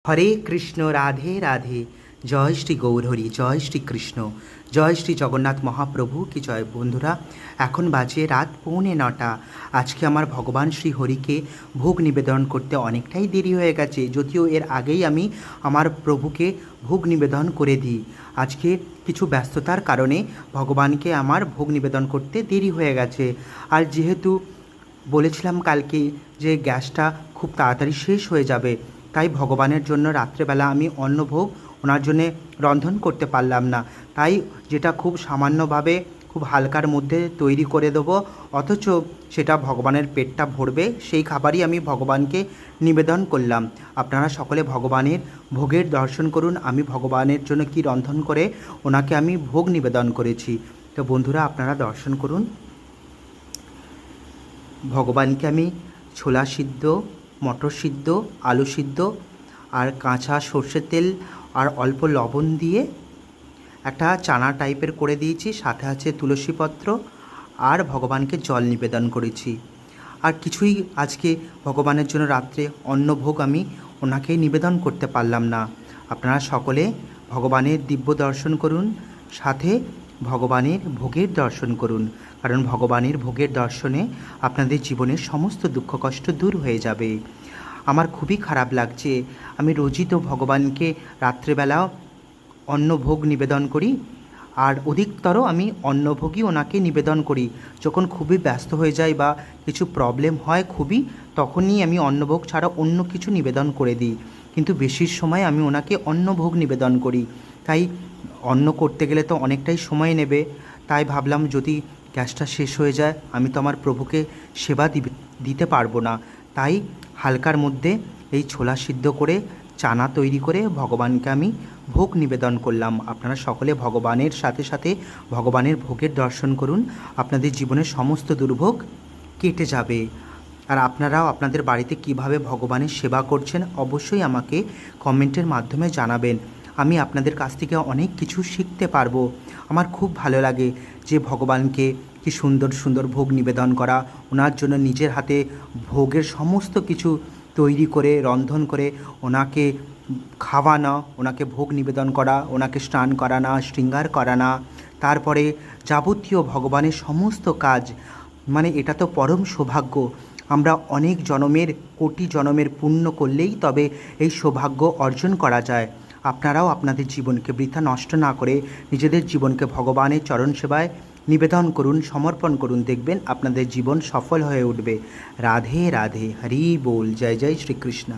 হরে কৃষ্ণ রাধে রাধে। জয় শ্রী গৌরহরি, জয় শ্রীকৃষ্ণ, জয় শ্রী জগন্নাথ মহাপ্রভু কি জয়। বন্ধুরা, এখন বাজে রাত 8:45। আজকে আমার ভগবান শ্রী হরিকে ভোগ নিবেদন করতে অনেকটাই দেরি হয়ে গেছে, যদিও এর আগেই আমি আমার প্রভুকে ভোগ নিবেদন করে দিই। আজকে কিছু ব্যস্ততার কারণে ভগবানকে আমার ভোগ নিবেদন করতে দেরি হয়ে গেছে। আর যেহেতু বলেছিলাম কালকে যে গ্যাসটা খুব তাড়াতাড়ি শেষ হয়ে যাবে, তাই ভগবানের জন্য রাত্রেবেলা আমি অন্নভোগ ওনার জন্যে রন্ধন করতে পারলাম না। তাই যেটা খুব সামান্যভাবে খুব হালকার মধ্যে তৈরি করে দেবো, অথচ সেটা ভগবানের পেটটা ভরবে, সেই খাবারই আমি ভগবানকে নিবেদন করলাম। আপনারা সকলে ভগবানের ভোগের দর্শন করুন। আমি ভগবানের জন্য কি রন্ধন করে ওনাকে আমি ভোগ নিবেদন করেছি। তো বন্ধুরা, আপনারা দর্শন করুন। ভগবানকে আমি ছোলা সিদ্ধ, মটর সিদ্ধ, আলু সিদ্ধ আর কাঁচা সর্ষের তেল আর অল্প লবণ দিয়ে একটা চানা টাইপের করে দিয়েছি, সাথে আছে তুলসীপত্র, আর ভগবানকে জল নিবেদন করেছি। আর কিছুই আজকে ভগবানের জন্য রাত্রে অন্নভোগ আমি ওনাকে নিবেদন করতে পারলাম না। আপনারা সকলে ভগবানের দিব্য দর্শন করুন, সাথে ভগবানের ভোগের দর্শন করুন, কারণ ভগবানের ভোগের দর্শনে আপনাদের জীবনের সমস্ত দুঃখ কষ্ট দূর হয়ে যাবে। আমার খুবই খারাপ লাগছে, আমি রোজই তো ভগবানকে রাত্রেবেলাও অন্নভোগ নিবেদন করি, আর অধিকতর আমি অন্নভোগই ওনাকে নিবেদন করি। যখন খুবই ব্যস্ত হয়ে যায় বা কিছু প্রবলেম হয় খুবই, তখনই আমি অন্নভোগ ছাড়া অন্য কিছু নিবেদন করে দিই, কিন্তু বেশির সময় আমি ওনাকে অন্নভোগ নিবেদন করি। তাই অন্ন করতে গেলে তো অনেকটাই সময় নেবে, তাই ভাবলাম যদি গ্যাসটা শেষ হয়ে যায় আমি তো আমার প্রভুকে সেবা দিতে পারবো না। তাই হালকার মধ্যে এই ছোলা সিদ্ধ করে চানা তৈরি করে ভগবানকে আমি ভোগ নিবেদন করলাম। আপনারা সকলে ভগবানের সাথে সাথে ভগবানের ভোগের দর্শন করুন, আপনাদের জীবনের সমস্ত দুর্ভোগ কেটে যাবে। আর আপনারাও আপনাদের বাড়িতে কিভাবে ভগবানের সেবা করছেন অবশ্যই আমাকে কমেন্টের মাধ্যমে জানাবেন। আমি আপনাদের কাছ থেকে অনেক কিছু শিখতে পারবো। আমার খুব ভালো লাগে যে ভগবানকে কি সুন্দর সুন্দর ভোগ নিবেদন করা, ওনার জন্য নিজের হাতে ভোগের সমস্ত কিছু তৈরি করে রন্ধন করে ওনাকে খাওয়ানো, ওনাকে ভোগ নিবেদন করা, ওনাকে স্নান করানো, শৃঙ্গার করানো, তারপরে যাবতীয় ভগবানের সমস্ত কাজ। মানে এটা তো পরম সৌভাগ্য। আমরা অনেক জনমের, কোটি জনমের পুণ্য করলেই তবে এই সৌভাগ্য অর্জন করা যায়। আপনারাও আপনাদের জীবনকে বৃথা নষ্ট না করে নিজেদের জীবনকে ভগবানের চরণ সেবায় নিবেদন করুন, সমর্পণ করুন, দেখবেন আপনাদের জীবন সফল হয়ে উঠবে। রাধে রাধে, হরি বল, জয় জয় শ্রীকৃষ্ণ।